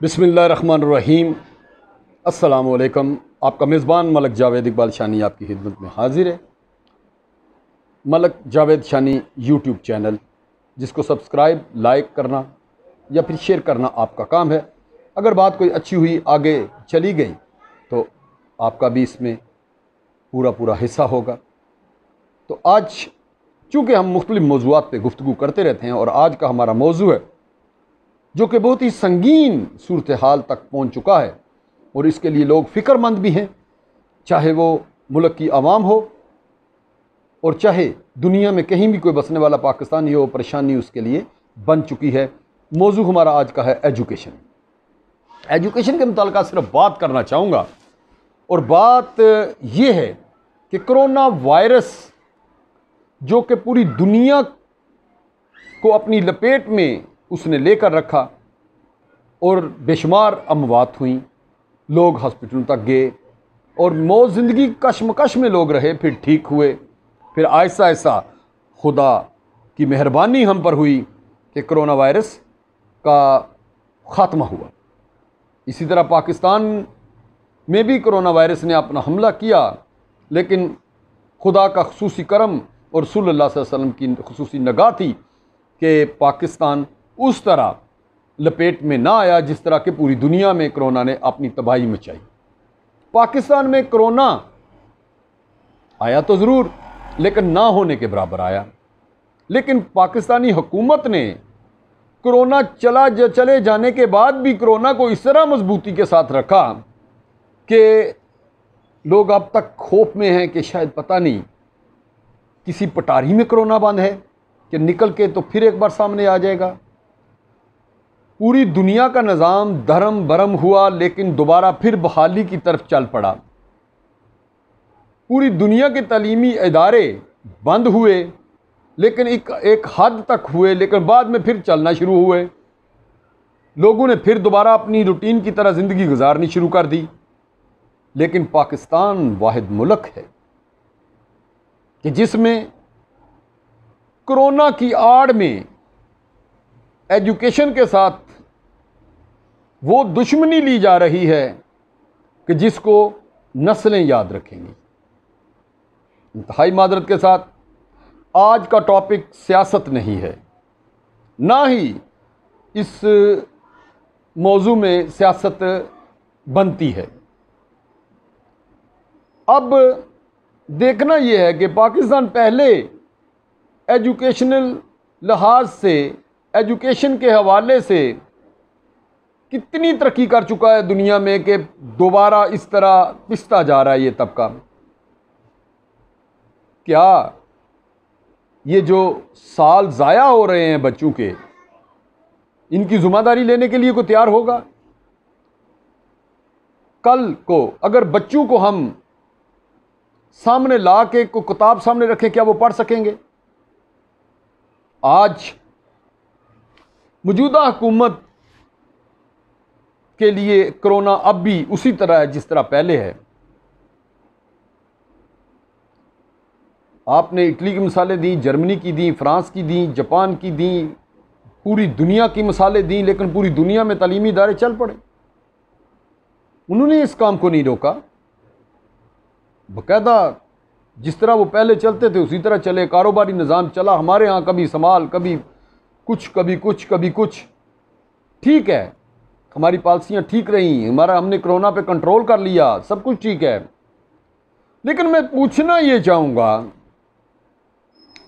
बिस्मिल्लाहिर्रहमानिर्रहीम। अस्सलामुअलैकुम। आपका मेज़बान मलक जावेद इकबाल शानी आपकी खिदमत में हाजिर है। मलक जावेद शानी यूट्यूब चैनल, जिसको सब्सक्राइब, लाइक करना या फिर शेयर करना आपका काम है। अगर बात कोई अच्छी हुई, आगे चली गई, तो आपका भी इसमें पूरा हिस्सा होगा। तो आज चूँकि हम मुख्तलिफ मौज़ूआत पे गुफ्तगू करते रहते हैं और आज का हमारा मौजू है जो कि बहुत ही संगीन सूरत हाल तक पहुँच चुका है और इसके लिए लोग फ़िक्रमंद भी हैं, चाहे वो मुल्क की आवाम हो और चाहे दुनिया में कहीं भी कोई बसने वाला पाकिस्तानी हो। परेशानी उसके लिए बन चुकी है। मौजू हमारा आज का है एजुकेशन। एजुकेशन के मुताल्लिक़ सिर्फ बात करना चाहूँगा और बात ये है कि कोरोना वायरस जो कि पूरी दुनिया को अपनी लपेट में उसने लेकर रखा और बेशुमार अमवात हुई, लोग हॉस्पिटल तक गए और मौत ज़िंदगी कशमकश में लोग रहे, फिर ठीक हुए, फिर आहिस्ता आहिस्ता खुदा की मेहरबानी हम पर हुई कि कोरोना वायरस का ख़ात्मा हुआ। इसी तरह पाकिस्तान में भी कोरोना वायरस ने अपना हमला किया, लेकिन खुदा का खुसूसी करम और सल्लल्लाहु अलैहि वसल्लम की खुसूसी निगाह थी कि पाकिस्तान उस तरह लपेट में ना आया जिस तरह के पूरी दुनिया में कोरोना ने अपनी तबाही मचाई। पाकिस्तान में कोरोना आया तो ज़रूर, लेकिन ना होने के बराबर आया। लेकिन पाकिस्तानी हुकूमत ने कोरोना चले जाने के बाद भी कोरोना को इस तरह मजबूती के साथ रखा कि लोग अब तक खौफ में हैं कि शायद पता नहीं किसी पटारी में कोरोना बंद है कि निकल के तो फिर एक बार सामने आ जाएगा। पूरी दुनिया का निज़ाम धर्म बरम हुआ, लेकिन दोबारा फिर बहाली की तरफ चल पड़ा। पूरी दुनिया के तालीमी इदारे बंद हुए, लेकिन एक हद तक हुए, लेकिन बाद में फिर चलना शुरू हुए। लोगों ने फिर दोबारा अपनी रूटीन की तरह ज़िंदगी गुजारनी शुरू कर दी। लेकिन पाकिस्तान वाहिद मुल्क है कि जिसमें कोरोना की आड़ में एजुकेशन के साथ वो दुश्मनी ली जा रही है कि जिसको नस्लें याद रखेंगी। इंतहाई मादरत के साथ आज का टॉपिक सियासत नहीं है, ना ही इस मौजू में सियासत बनती है। अब देखना यह है कि पाकिस्तान पहले एजुकेशनल लिहाज से, एजुकेशन के हवाले से कितनी तरक्की कर चुका है दुनिया में कि दोबारा इस तरह पिसता जा रहा है ये तबका। क्या ये जो साल ज़ाया हो रहे हैं बच्चों के, इनकी ज़िम्मेदारी लेने के लिए कोई तैयार होगा? कल को अगर बच्चों को हम सामने ला के कोई किताब सामने रखें, क्या वो पढ़ सकेंगे? आज मौजूदा हुकूमत के लिए कोरोना अब भी उसी तरह है जिस तरह पहले है। आपने इटली की मिसालें दी, जर्मनी की दी, फ्रांस की दी, जापान की दी, पूरी दुनिया की मिसालें दी, लेकिन पूरी दुनिया में तालीमी इदारे चल पड़े। उन्होंने इस काम को नहीं रोका। बाकायदा जिस तरह वो पहले चलते थे उसी तरह चले, कारोबारी निज़ाम चला। हमारे यहाँ कभी संभाल, कभी कुछ, कभी कुछ, कभी कुछ। ठीक है, हमारी पॉलिसियाँ ठीक रहीं, हमने कोरोना पे कंट्रोल कर लिया, सब कुछ ठीक है। लेकिन मैं पूछना ये चाहूँगा,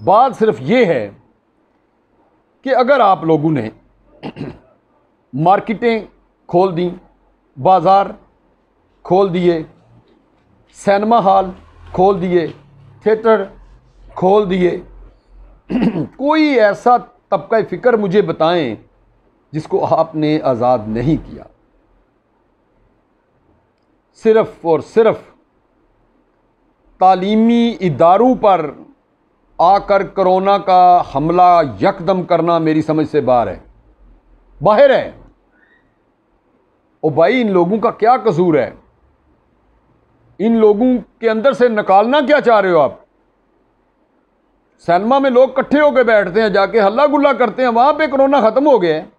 बात सिर्फ ये है कि अगर आप लोगों ने मार्केटें खोल दी, बाज़ार खोल दिए, सिनेमा हॉल खोल दिए, थिएटर खोल दिए, कोई ऐसा तबका फ़िक्र मुझे बताएं जिसको आपने आज़ाद नहीं किया। सिर्फ़ और सिर्फ तालीमी इदारों पर आकर कोरोना का हमला यकदम करना मेरी समझ से बाहर है। ओ भाई, इन लोगों का क्या कसूर है? इन लोगों के अंदर से निकालना क्या चाह रहे हो आप? सिनेमा में लोग इकट्ठे होकर बैठते हैं, जाके हल्ला गुल्ला करते हैं, वहां पे कोरोना ख़त्म हो गया है।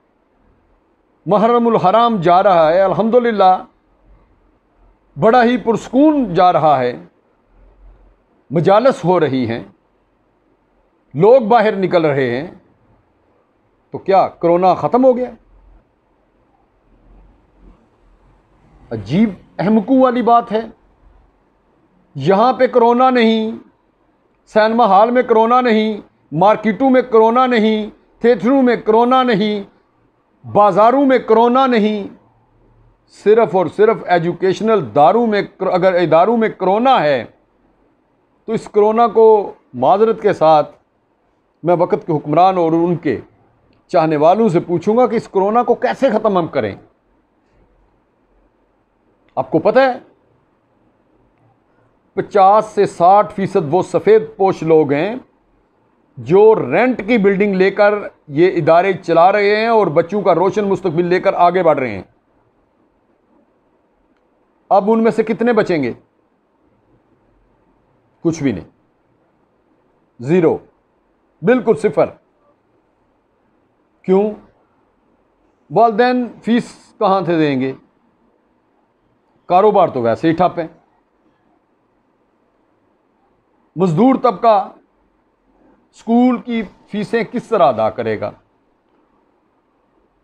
महरमुल हराम जा रहा है, अल्हम्दुलिल्लाह बड़ा ही पुरस्कून जा रहा है, मजालस हो रही हैं, लोग बाहर निकल रहे हैं, तो क्या कोरोना ख़त्म हो गया? अजीब अहमकू वाली बात है। यहाँ पे कोरोना नहीं, सिनेमा हॉल में कोरोना नहीं, मार्केटों में कोरोना नहीं, थिएटरों में कोरोना नहीं, बाज़ारों में कोरोना नहीं, सिर्फ़ और सिर्फ एजुकेशनल दारों में, अगर इदारों में कोरोना है तो इस कोरोना को माजरत के साथ मैं वक्त के हुक्मरान और उनके चाहने वालों से पूछूंगा कि इस कोरोना को कैसे ख़त्म हम करें। आपको पता है 50 से 60% वो सफ़ेद पोश लोग हैं जो रेंट की बिल्डिंग लेकर ये इदारे चला रहे हैं और बच्चों का रोशन मुस्तकबिल लेकर आगे बढ़ रहे हैं। अब उनमें से कितने बचेंगे? कुछ भी नहीं, ज़ीरो, बिल्कुल सिफर। क्यों? वालिदैन फीस कहाँ से देंगे? कारोबार तो वैसे ही ठप है। मजदूर तबका स्कूल की फीसें किस तरह अदा करेगा?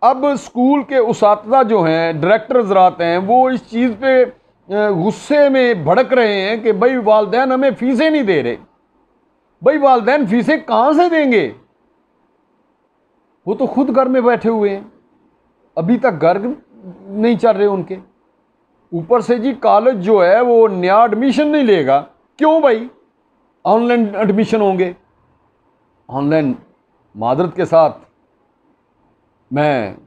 अब स्कूल के उसातिज़ा जो हैं, डायरेक्टर हज़रात हैं, वो इस चीज़ पे गुस्से में भड़क रहे हैं कि भाई वालिदैन हमें फ़ीसें नहीं दे रहे। भाई वालिदैन फ़ीसें कहाँ से देंगे? वो तो खुद घर में बैठे हुए हैं, अभी तक घर नहीं चल रहे उनके। ऊपर से जी कॉलेज जो है वो नया एडमिशन नहीं लेगा। क्यों भाई? ऑनलाइन एडमिशन होंगे। ऑनलाइन मादरत के साथ मैं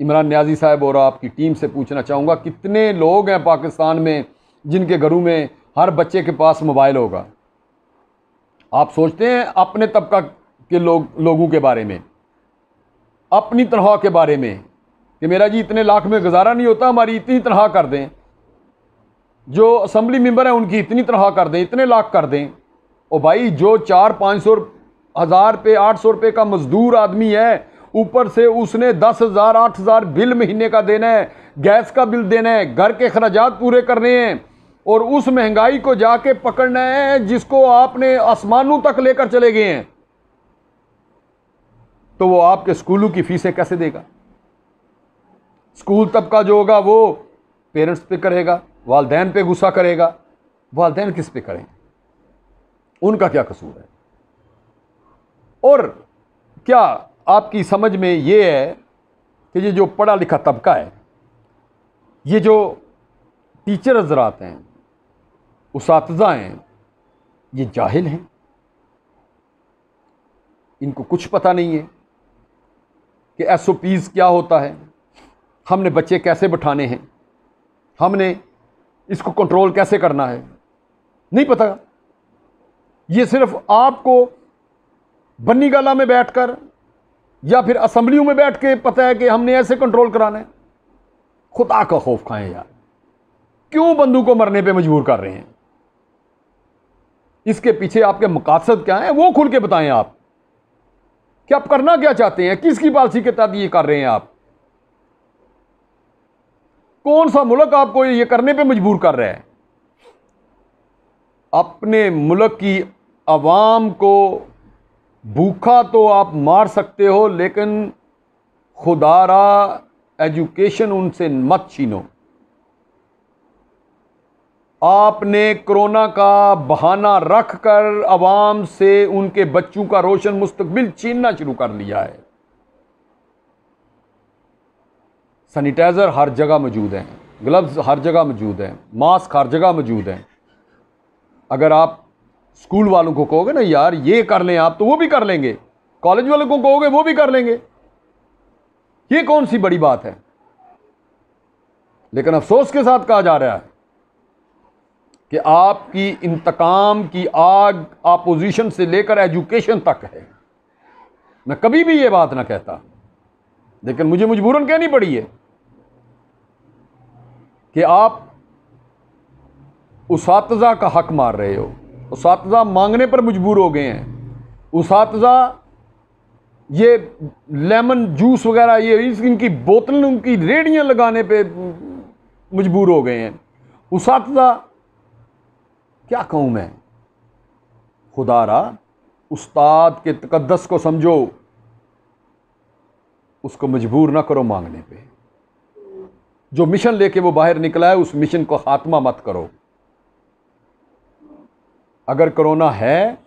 इमरान न्याजी साहब और आपकी टीम से पूछना चाहूँगा, कितने लोग हैं पाकिस्तान में जिनके घरों में हर बच्चे के पास मोबाइल होगा? आप सोचते हैं अपने तबका के लोगों के बारे में, अपनी तनख्वाह के बारे में कि मेरा जी इतने लाख में गुजारा नहीं होता, हमारी इतनी तनख्वाह कर दें। जो असम्बली मेंबर हैं उनकी इतनी तनख्वाह कर दें, इतने लाख कर दें। और भाई जो 400-500 हज़ार रुपये 800 रुपये का मजदूर आदमी है, ऊपर से उसने 10,000 8,000 बिल महीने का देना है, गैस का बिल देना है, घर के खर्चात पूरे करने हैं, और उस महंगाई को जाके पकड़ना है जिसको आपने आसमानों तक लेकर चले गए हैं। तो वो आपके स्कूलों की फीसें कैसे देगा? स्कूल तबका जो होगा वो पेरेंट्स पे करेगा, वालिदैन पे गुस्सा करेगा। वालिदैन किस पे करें? उनका क्या कसूर है? और क्या आपकी समझ में ये है कि ये जो पढ़ा लिखा तबका है, ये जो टीचर हज़रात हैं, उसातिज़ा हैं, ये जाहिल हैं? इनको कुछ पता नहीं है कि SOPs क्या होता है, हमने बच्चे कैसे बिठाने हैं, हमने इसको कंट्रोल कैसे करना है? नहीं पता। ये सिर्फ आपको बन्नी गाला में बैठकर या फिर असेंबलियों में बैठ के पता है कि हमने ऐसे कंट्रोल कराना है। खुदा का खौफ खाएं यार, क्यों बंदूक को मरने पे मजबूर कर रहे हैं? इसके पीछे आपके मकसद क्या है वो खुल के बताएं। आप क्या आप करना क्या चाहते हैं? किसकी पॉलिसी के तहत ये कर रहे हैं? आप कौन सा मुल्क आपको ये करने पे मजबूर कर रहा है? अपने मुल्क की अवाम को भूखा तो आप मार सकते हो, लेकिन खुदारा एजुकेशन उनसे मत छीनो। आपने कोरोना का बहाना रखकर अवाम से उनके बच्चों का रोशन मुस्तकबिल छीनना शुरू कर लिया है। सैनिटाइज़र हर जगह मौजूद हैं, ग्लव्स हर जगह मौजूद हैं, मास्क हर जगह मौजूद हैं। अगर आप स्कूल वालों को कहोगे ना यार ये कर लें आप, तो वो भी कर लेंगे। कॉलेज वालों को कहोगे वो भी कर लेंगे। ये कौन सी बड़ी बात है? लेकिन अफसोस के साथ कहा जा रहा है कि आपकी इंतकाम की आग अपोजिशन से लेकर एजुकेशन तक है। मैं कभी भी ये बात ना कहता, लेकिन मुझे मजबूरन कहनी पड़ी है कि आप उसातिज़ा का हक मार रहे हो। उसातिज़ा मांगने पर मजबूर हो गए हैं। उसातिज़ा ये लेमन जूस वगैरह ये इनकी बोतल उनकी रेडियां लगाने पे मजबूर हो गए हैं। उसातिज़ा क्या कहूँ मैं, खुदारा उस्ताद के तकद्दस को समझो, उसको मजबूर ना करो मांगने पे। जो मिशन लेके वो बाहर निकला है उस मिशन को खात्मा मत करो। अगर कोरोना है,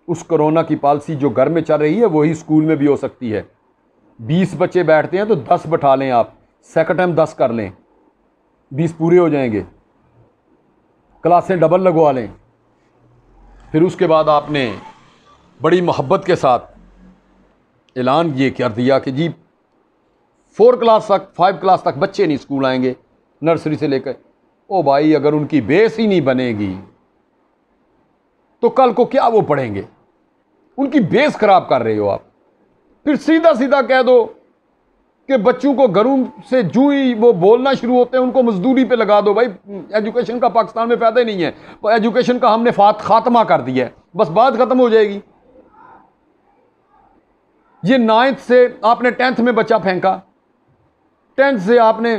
उस कोरोना की पॉलिसी जो घर में चल रही है वही स्कूल में भी हो सकती है। 20 बच्चे बैठते हैं तो 10 बैठा लें आप, सेकंड टाइम 10 कर लें, 20 पूरे हो जाएंगे। क्लासें डबल लगवा लें। फिर उसके बाद आपने बड़ी मोहब्बत के साथ ऐलान ये कर दिया कि जी 4 क्लास तक 5 क्लास तक बच्चे नहीं स्कूल आएंगे, नर्सरी से लेकर। ओ भाई, अगर उनकी बेस ही नहीं बनेगी तो कल को क्या वो पढ़ेंगे? उनकी बेस खराब कर रहे हो आप। फिर सीधा सीधा कह दो कि बच्चों को घरों से जूं ही वो बोलना शुरू होते हैं उनको मजदूरी पे लगा दो। भाई, एजुकेशन का पाकिस्तान में फायदा ही नहीं है। एजुकेशन का हमने खात्मा कर दिया है, बस बात खत्म हो जाएगी। ये 9th से आपने 10th में बच्चा फेंका, 10th से आपने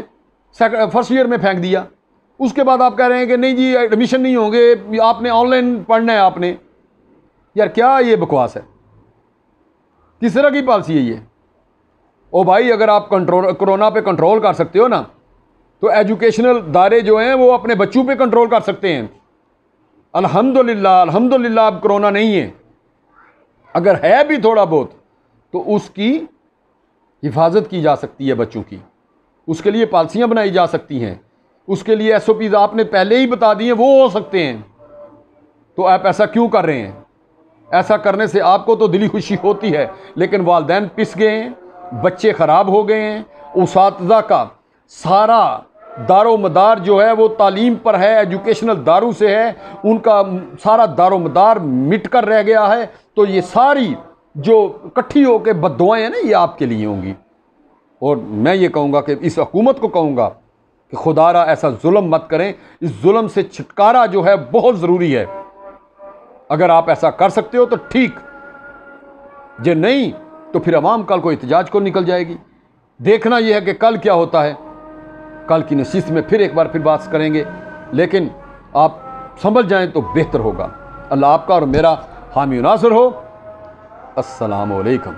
फर्स्ट ईयर में फेंक दिया। उसके बाद आप कह रहे हैं कि नहीं जी एडमिशन नहीं होंगे, आपने ऑनलाइन पढ़ना है आपने। यार क्या ये बकवास है? किस तरह की पॉलिसी है ये? ओ भाई, अगर आप कोरोना पे कंट्रोल कर सकते हो ना, तो एजुकेशनल दायरे जो हैं वो अपने बच्चों पे कंट्रोल कर सकते हैं। अल्हम्दुलिल्लाह अल्हम्दुलिल्लाह अब कोरोना नहीं है। अगर है भी थोड़ा बहुत तो उसकी हिफाजत की जा सकती है बच्चों की, उसके लिए पॉलिसियाँ बनाई जा सकती हैं, उसके लिए SOPs आपने पहले ही बता दिए, वो हो सकते हैं। तो आप ऐसा क्यों कर रहे हैं? ऐसा करने से आपको तो दिली खुशी होती है, लेकिन वालिदैन पिस गए हैं, बच्चे ख़राब हो गए हैं। उसातिज़ा का सारा दारो मदार जो है वो तालीम पर है, एजुकेशनल दारू से है, उनका सारा दारो मदार मिट कर रह गया है। तो ये सारी जो इकट्ठी होकर बद्दुआएं हैं ना, ये आपके लिए होंगी। और मैं ये कहूँगा कि इस हुकूमत को कहूँगा कि खुदारा ऐसा जुल्म मत करें। इस जुल्म से छुटकारा जो है बहुत ज़रूरी है। अगर आप ऐसा कर सकते हो तो ठीक, जे नहीं तो फिर अवाम कल को एहतजाज को निकल जाएगी। देखना यह है कि कल क्या होता है। कल की नशीस में फिर एक बार फिर बात करेंगे, लेकिन आप समझ जाएं तो बेहतर होगा। अल्लाह आपका और मेरा हामी नासिर हो। अस्सलामु अलैकुम।